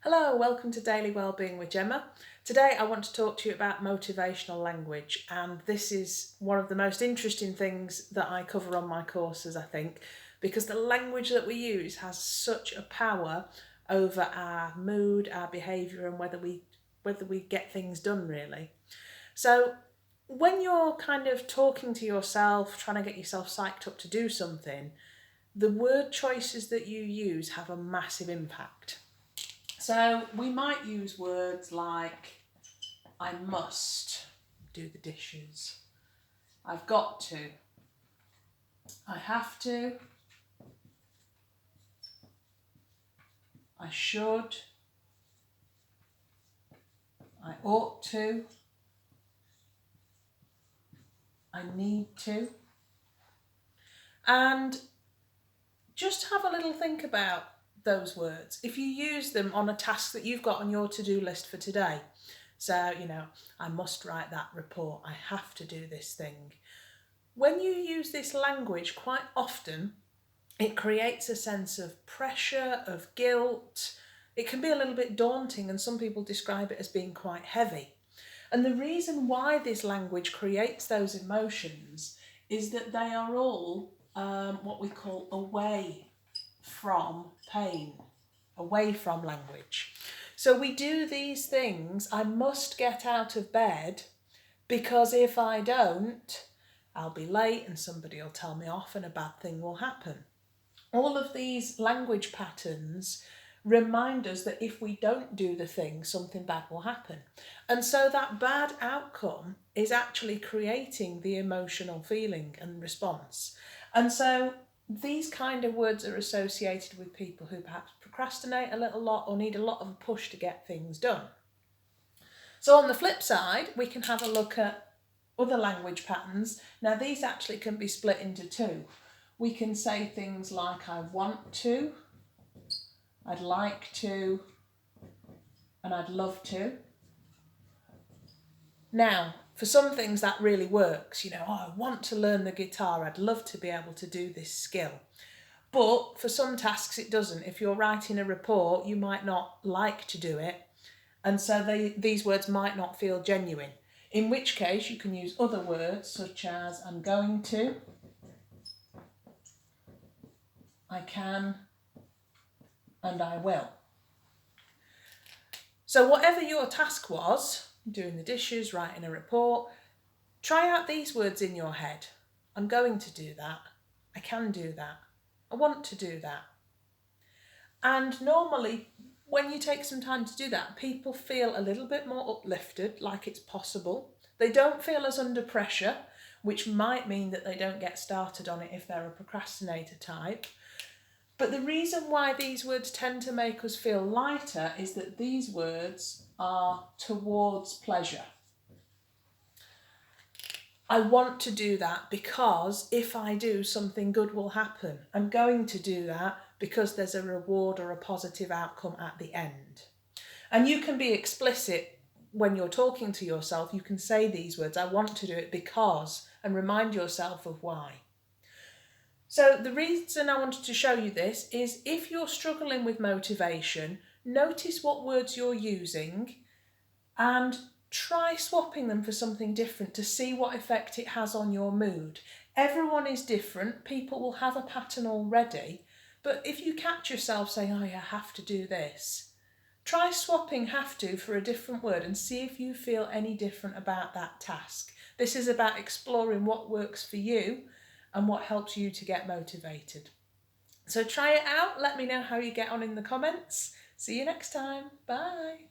Hello, welcome to Daily Wellbeing with Gemma. Today I want to talk to you about motivational language, and this is one of the most interesting things that I cover on my courses, I think, because the language that we use has such a power over our mood, our behaviour, and whether we get things done, really. So when you're kind of talking to yourself, trying to get yourself psyched up to do something, the word choices that you use have a massive impact. So we might use words like, I must do the dishes, I've got to, I have to, I should, I ought to, I need to. And just have a little think about those words. If you use them on a task that you've got on your to-do list for today, so, I must write that report, I have to do this thing. When you use this language, quite often, it creates a sense of pressure, of guilt. It can be a little bit daunting, and some people describe it as being quite heavy. And the reason why this language creates those emotions is that they are all what we call away from pain, away from language. So we do these things. I must get out of bed because if I don't, I'll be late and somebody will tell me off and a bad thing will happen. All of these language patterns remind us that if we don't do the thing, something bad will happen. And so that bad outcome is actually creating the emotional feeling and response. And so these kind of words are associated with people who perhaps procrastinate a little lot or need a lot of a push to get things done. So on the flip side, we can have a look at other language patterns. Now these actually can be split into two. We can say things like I want to, I'd like to, and I'd love to. Now, for some things that really works. I want to learn the guitar, I'd love to be able to do this skill. But for some tasks it doesn't. If you're writing a report, you might not like to do it, and so these words might not feel genuine. In which case you can use other words such as I'm going to, I can, and I will. So whatever your task was, doing the dishes, writing a report, try out these words in your head. I'm going to do that. I can do that. I want to do that. And normally, when you take some time to do that, people feel a little bit more uplifted, like it's possible. They don't feel as under pressure, which might mean that they don't get started on it if they're a procrastinator type. But the reason why these words tend to make us feel lighter is that these words are towards pleasure. I want to do that because if I do, something good will happen. I'm going to do that because there's a reward or a positive outcome at the end. And you can be explicit when you're talking to yourself. You can say these words, I want to do it because, and remind yourself of why. So the reason I wanted to show you this is if you're struggling with motivation, notice what words you're using and try swapping them for something different to see what effect it has on your mood. Everyone is different. People will have a pattern already. But if you catch yourself saying, oh, yeah, I have to do this, try swapping have to for a different word and see if you feel any different about that task. This is about exploring what works for you and what helps you to get motivated. So try it out. Let me know how you get on in the comments. See you next time. Bye.